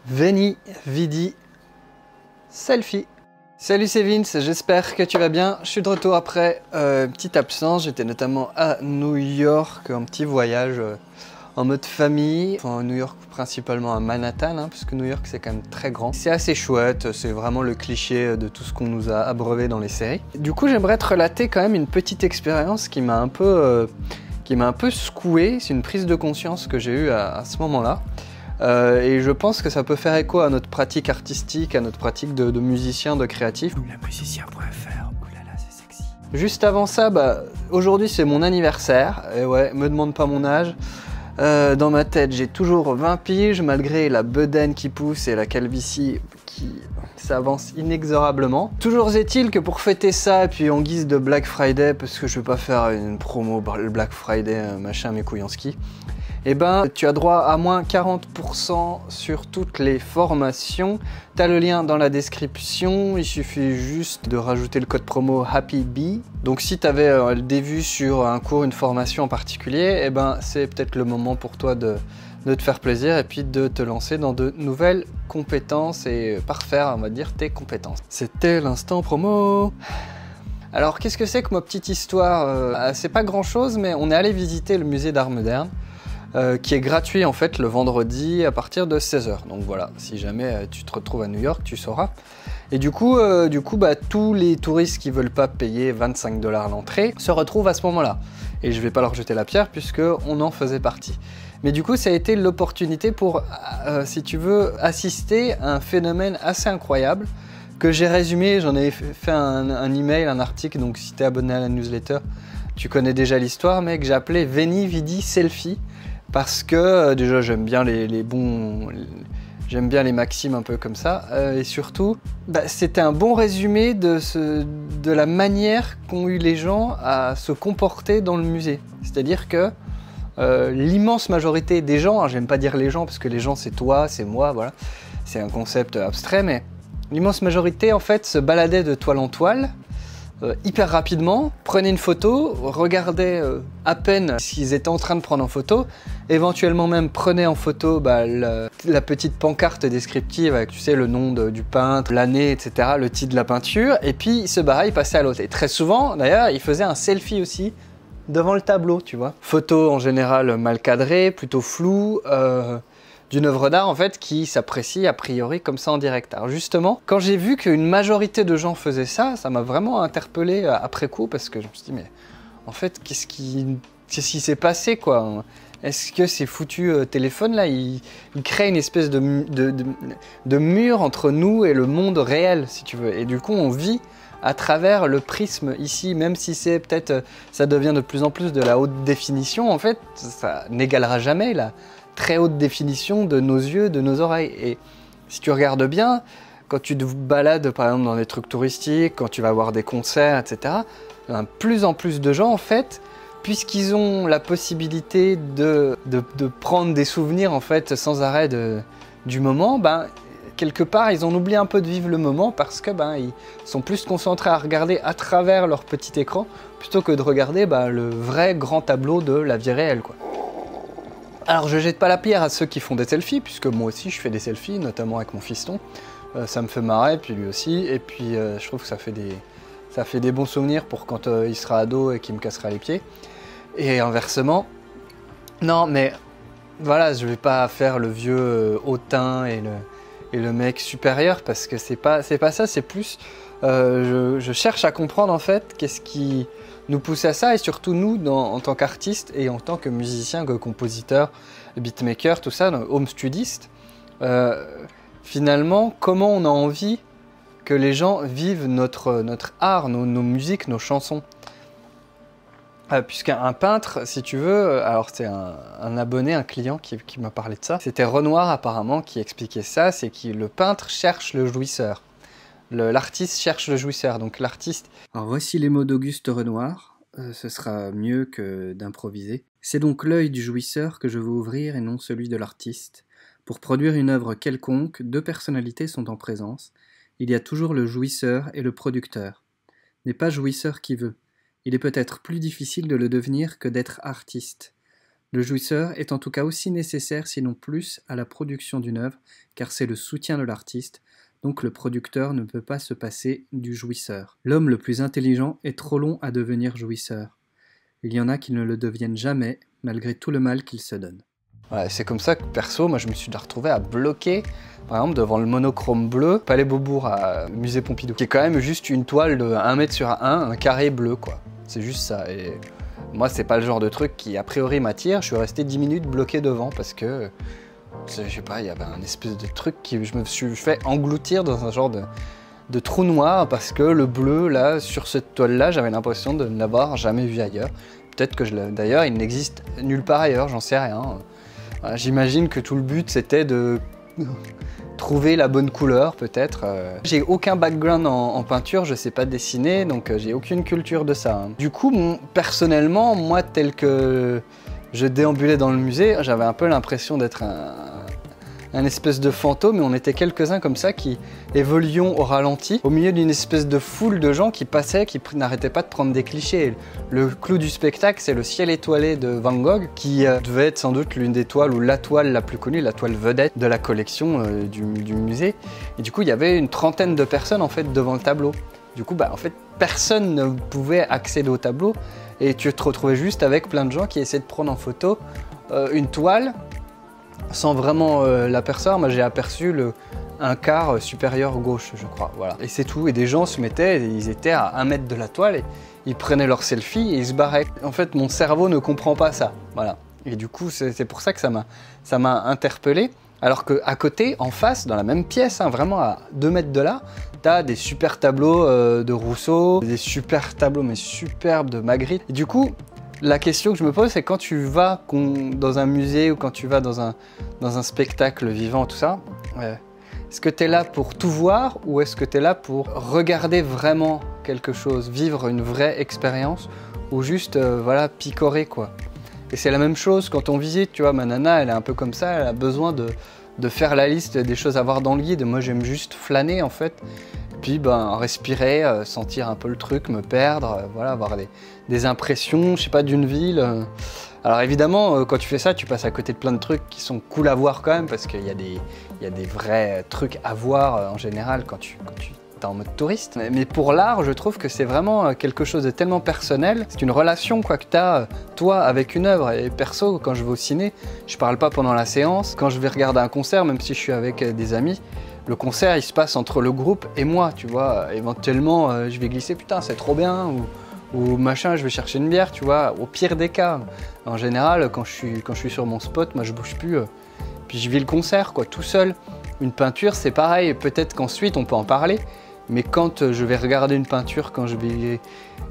Veni, Vidi, Selfie. Salut, c'est Vince, j'espère que tu vas bien. Je suis de retour après une petite absence. J'étais notamment à New York, un petit voyage en mode famille. Enfin, à New York, principalement à Manhattan, hein, parce que New York c'est quand même très grand. C'est assez chouette, c'est vraiment le cliché de tout ce qu'on nous a abreuvé dans les séries. Du coup, j'aimerais te relater quand même une petite expérience qui m'a un peu secoué. C'est une prise de conscience que j'ai eue à ce moment-là. Et je pense que ça peut faire écho à notre pratique artistique, à notre pratique de musicien, de créatif. Musicien.fr, oulala c'est sexy. Juste avant ça, aujourd'hui c'est mon anniversaire, et ouais, me demande pas mon âge. Dans ma tête j'ai toujours 20 piges, malgré la bedaine qui pousse et la calvitie qui s'avance inexorablement. Toujours est-il que pour fêter ça, et puis en guise de Black Friday, parce que je vais pas faire une promo Black Friday, machin, mes couilles en ski, eh ben, tu as droit à moins 40% sur toutes les formations. Tu as le lien dans la description, il suffit juste de rajouter le code promo HAPPYBEE. Donc si tu avais des vues sur un cours, une formation en particulier, eh ben, c'est peut-être le moment pour toi de te faire plaisir et puis de te lancer dans de nouvelles compétences et parfaire, on va dire, tes compétences. C'était l'instant promo. Alors qu'est-ce que c'est que ma petite histoire? C'est pas grand chose, mais on est allé visiter le musée d'art moderne. Qui est gratuit en fait le vendredi à partir de 16 h. Donc voilà, si jamais tu te retrouves à New York, tu sauras. Et du coup, tous les touristes qui veulent pas payer 25 $ l'entrée se retrouvent à ce moment-là. Et je vais pas leur jeter la pierre puisque on en faisait partie. Mais du coup, ça a été l'opportunité pour, si tu veux, assister à un phénomène assez incroyable que j'ai résumé. J'en ai fait un email, un article. Donc si tu es abonné à la newsletter, tu connais déjà l'histoire, mais que j'ai appelé Veni, Vidi, Selfie. Parce que déjà j'aime bien j'aime bien les maximes un peu comme ça, et surtout c'était un bon résumé de la manière qu'ont eu les gens à se comporter dans le musée. C'est-à-dire que l'immense majorité des gens, hein, j'aime pas dire les gens parce que les gens c'est toi, c'est moi, voilà, c'est un concept abstrait, mais l'immense majorité en fait se baladait de toile en toile. Hyper rapidement, prenaient une photo, regardaient à peine s'ils étaient en train de prendre en photo, éventuellement même prenaient en photo la petite pancarte descriptive avec, tu sais, le nom du peintre, l'année, etc., le titre de la peinture, et puis ils se barraient, ils passaient à l'autre. Et très souvent, d'ailleurs, ils faisaient un selfie aussi devant le tableau, tu vois. Photo en général mal cadrée, plutôt floue, d'une œuvre d'art en fait qui s'apprécie a priori comme ça en direct. Alors justement, quand j'ai vu qu'une majorité de gens faisaient ça, ça m'a vraiment interpellé après coup parce que je me suis dit mais en fait qu'est-ce qui s'est passé quoi? Est-ce que ces foutus téléphones là, ils créent une espèce de mur entre nous et le monde réel si tu veux, et du coup on vit à travers le prisme ici, même si c'est peut-être, ça devient de plus en plus de la haute définition, en fait ça n'égalera jamais la très haute définition de nos yeux, de nos oreilles. Et si tu regardes bien, quand tu te balades par exemple dans des trucs touristiques, quand tu vas voir des concerts, etc., plus en plus de gens en fait, puisqu'ils ont la possibilité de prendre des souvenirs en fait sans arrêt du moment, quelque part ils ont oublié un peu de vivre le moment parce que ils sont plus concentrés à regarder à travers leur petit écran plutôt que de regarder le vrai grand tableau de la vie réelle, quoi. Alors je jette pas la pierre à ceux qui font des selfies, puisque moi aussi je fais des selfies, notamment avec mon fiston. Ça me fait marrer, puis lui aussi, et puis je trouve que ça fait des bons souvenirs pour quand il sera ado et qu'il me cassera les pieds. Et inversement, non mais voilà, je vais pas faire le vieux hautain et le mec supérieur, parce que c'est pas ça, c'est plus je cherche à comprendre en fait qu'est-ce qui nous pousse à ça, et surtout nous en tant qu'artistes et en tant que musiciens, que compositeurs, beatmakers, tout ça, home studistes, finalement comment on a envie que les gens vivent notre art, nos musiques, nos chansons. Puisqu'un peintre, si tu veux, alors c'est un abonné, un client qui m'a parlé de ça, c'était Renoir apparemment qui expliquait ça, c'est que le peintre cherche le jouisseur. L'artiste cherche le jouisseur, donc l'artiste... Alors voici les mots d'Auguste Renoir, ce sera mieux que d'improviser. C'est donc l'œil du jouisseur que je veux ouvrir et non celui de l'artiste. Pour produire une œuvre quelconque, deux personnalités sont en présence. Il y a toujours le jouisseur et le producteur. N'est pas jouisseur qui veut. Il est peut-être plus difficile de le devenir que d'être artiste. Le jouisseur est en tout cas aussi nécessaire, sinon plus, à la production d'une œuvre, car c'est le soutien de l'artiste, donc le producteur ne peut pas se passer du jouisseur. L'homme le plus intelligent est trop long à devenir jouisseur. Il y en a qui ne le deviennent jamais, malgré tout le mal qu'ils se donnent. Voilà, c'est comme ça que perso, moi je me suis retrouvé à bloquer, par exemple devant le monochrome bleu, Palais Beaubourg à Musée Pompidou, qui est quand même juste une toile de 1 mètre sur 1, un carré bleu quoi. C'est juste ça. Et moi c'est pas le genre de truc qui a priori m'attire, je suis resté 10 minutes bloqué devant parce que, je sais pas, il y avait un espèce de truc qui je me suis fait engloutir dans un genre de trou noir parce que le bleu là, sur cette toile là, j'avais l'impression de ne l'avoir jamais vu ailleurs. Peut-être que d'ailleurs il n'existe nulle part ailleurs, j'en sais rien. J'imagine que tout le but c'était de trouver la bonne couleur peut-être. J'ai aucun background en peinture, je sais pas dessiner, donc j'ai aucune culture de ça. Du coup, personnellement, moi tel que je déambulais dans le musée, j'avais un peu l'impression d'être un espèce de fantôme, et on était quelques-uns comme ça qui évoluions au ralenti, au milieu d'une espèce de foule de gens qui passaient, qui n'arrêtaient pas de prendre des clichés. Le clou du spectacle, c'est le ciel étoilé de Van Gogh, qui devait être sans doute l'une des toiles, ou la toile la plus connue, la toile vedette de la collection du musée. Et du coup, il y avait une trentaine de personnes en fait devant le tableau. Du coup, en fait, personne ne pouvait accéder au tableau, et tu te retrouvais juste avec plein de gens qui essaient de prendre en photo une toile, sans vraiment l'apercevoir. Moi j'ai aperçu un quart supérieur gauche, je crois, voilà. Et c'est tout, et des gens se mettaient, ils étaient à 1 mètre de la toile, et ils prenaient leur selfie et ils se barraient. En fait mon cerveau ne comprend pas ça, voilà. Et du coup c'est pour ça que ça m'a interpellé. Alors qu'à côté, en face, dans la même pièce, vraiment à 2 mètres de là, t'as des super tableaux de Rousseau, des super tableaux mais superbes de Magritte. Et du coup, la question que je me pose, c'est quand tu vas dans un musée ou quand tu vas dans un spectacle vivant, tout ça, est-ce que tu es là pour tout voir ou est-ce que tu es là pour regarder vraiment quelque chose, vivre une vraie expérience ou juste voilà, picorer quoi. Et c'est la même chose quand on visite, tu vois, ma nana elle est un peu comme ça, elle a besoin de faire la liste des choses à voir dans le guide. Moi j'aime juste flâner en fait. Puis respirer, sentir un peu le truc, me perdre, voilà, avoir des impressions, je sais pas, d'une ville. Alors évidemment, quand tu fais ça, tu passes à côté de plein de trucs qui sont cool à voir quand même, parce qu'il y a des vrais trucs à voir en général quand tu es en mode touriste. Mais pour l'art, je trouve que c'est vraiment quelque chose de tellement personnel. C'est une relation quoi, que tu as, toi, avec une œuvre. Et perso, quand je vais au ciné, je parle pas pendant la séance. Quand je vais regarder un concert, même si je suis avec des amis, le concert, il se passe entre le groupe et moi, tu vois. Éventuellement, je vais glisser, putain, c'est trop bien, ou machin, je vais chercher une bière, tu vois. Au pire des cas. En général, quand je suis sur mon spot, moi, je bouge plus. Puis je vis le concert, quoi, tout seul. Une peinture, c'est pareil. Peut-être qu'ensuite, on peut en parler. Mais quand je vais regarder une peinture, quand je vais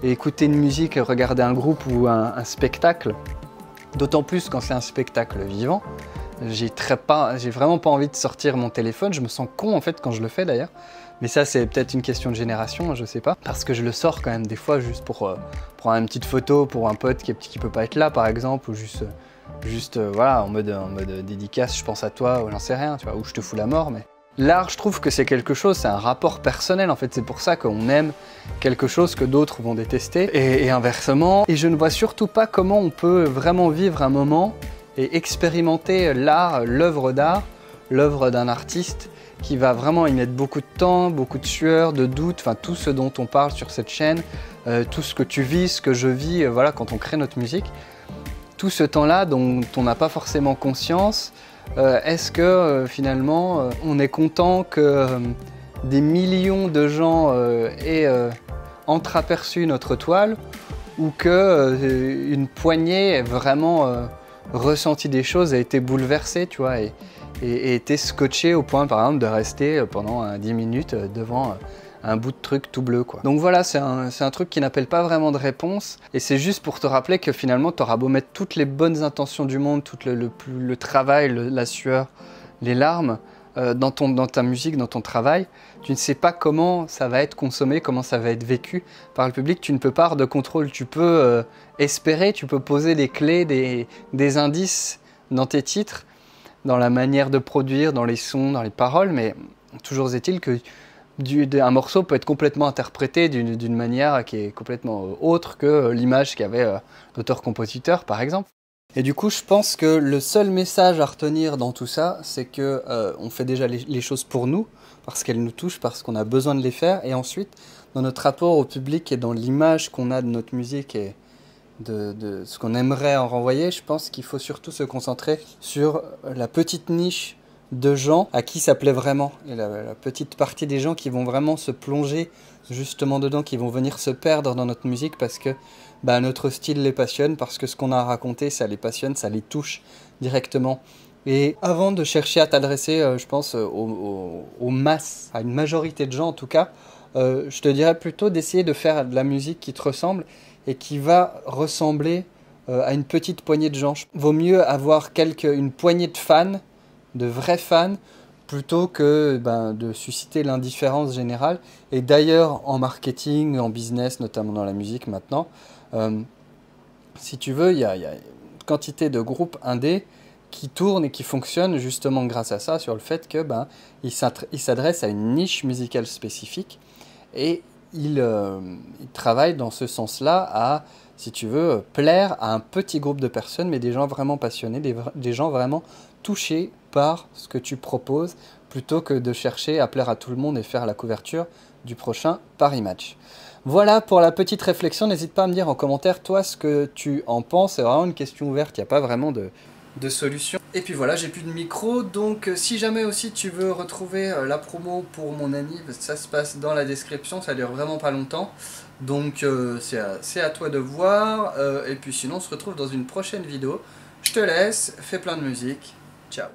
écouter une musique, regarder un groupe ou un spectacle, d'autant plus quand c'est un spectacle vivant, j'ai vraiment pas envie de sortir mon téléphone. Je me sens con en fait quand je le fais d'ailleurs. Mais ça c'est peut-être une question de génération, je sais pas. Parce que je le sors quand même des fois juste pour prendre une petite photo pour un pote qui peut pas être là par exemple. Ou juste voilà, en mode dédicace, je pense à toi ou j'en sais rien, tu vois. Ou je te fous la mort. Mais l'art, je trouve que c'est quelque chose, c'est un rapport personnel en fait. C'est pour ça qu'on aime quelque chose que d'autres vont détester et inversement. Et je ne vois surtout pas comment on peut vraiment vivre un moment et expérimenter l'art, l'œuvre d'art, l'œuvre d'un artiste qui va vraiment y mettre beaucoup de temps, beaucoup de sueur, de doute, enfin tout ce dont on parle sur cette chaîne, tout ce que tu vis, ce que je vis, voilà, quand on crée notre musique. Tout ce temps-là dont on n'a pas forcément conscience, est-ce que finalement on est content que des millions de gens aient entreaperçu notre toile ou que une poignée ait vraiment ressenti des choses, a été bouleversée, tu vois, et été scotché au point par exemple de rester pendant 10 minutes devant un bout de truc tout bleu quoi. Donc voilà, c'est un truc qui n'appelle pas vraiment de réponse et c'est juste pour te rappeler que finalement tu auras beau mettre toutes les bonnes intentions du monde, tout le travail, la sueur, les larmes dans ta musique, dans ton travail, tu ne sais pas comment ça va être consommé, comment ça va être vécu par le public, tu ne peux pas avoir de contrôle, tu peux espérer, tu peux poser des clés, des indices dans tes titres, dans la manière de produire, dans les sons, dans les paroles, mais toujours est-il que un morceau peut être complètement interprété d'une manière qui est complètement autre que l'image qu'avait l'auteur-compositeur, par exemple. Et du coup, je pense que le seul message à retenir dans tout ça, c'est que on fait déjà les choses pour nous, parce qu'elles nous touchent, parce qu'on a besoin de les faire, et ensuite, dans notre rapport au public et dans l'image qu'on a de notre musique et de ce qu'on aimerait en renvoyer, je pense qu'il faut surtout se concentrer sur la petite niche de gens à qui ça plaît vraiment, et la petite partie des gens qui vont vraiment se plonger justement dedans, qui vont venir se perdre dans notre musique parce que bah, notre style les passionne, parce que ce qu'on a à raconter, ça les passionne, ça les touche directement. Et avant de chercher à t'adresser, je pense, aux masses, à une majorité de gens en tout cas, je te dirais plutôt d'essayer de faire de la musique qui te ressemble et qui va ressembler à une petite poignée de gens. Vaut mieux avoir une poignée de fans, de vrais fans, plutôt que de susciter l'indifférence générale. Et d'ailleurs, en marketing, en business, notamment dans la musique maintenant, si tu veux, il y a une quantité de groupes indés qui tournent et qui fonctionnent justement grâce à ça, sur le fait que ils s'adressent à une niche musicale spécifique et ils travaillent dans ce sens-là à, si tu veux, plaire à un petit groupe de personnes, mais des gens vraiment passionnés, des gens vraiment touchés par ce que tu proposes, plutôt que de chercher à plaire à tout le monde et faire la couverture du prochain Paris Match. Voilà pour la petite réflexion, n'hésite pas à me dire en commentaire toi ce que tu en penses, c'est vraiment une question ouverte, il n'y a pas vraiment de solution. Et puis voilà, j'ai plus de micro, donc si jamais aussi tu veux retrouver la promo pour mon anniv, ça se passe dans la description, ça dure vraiment pas longtemps, donc c'est à toi de voir, et puis sinon on se retrouve dans une prochaine vidéo. Je te laisse, fais plein de musique, ciao.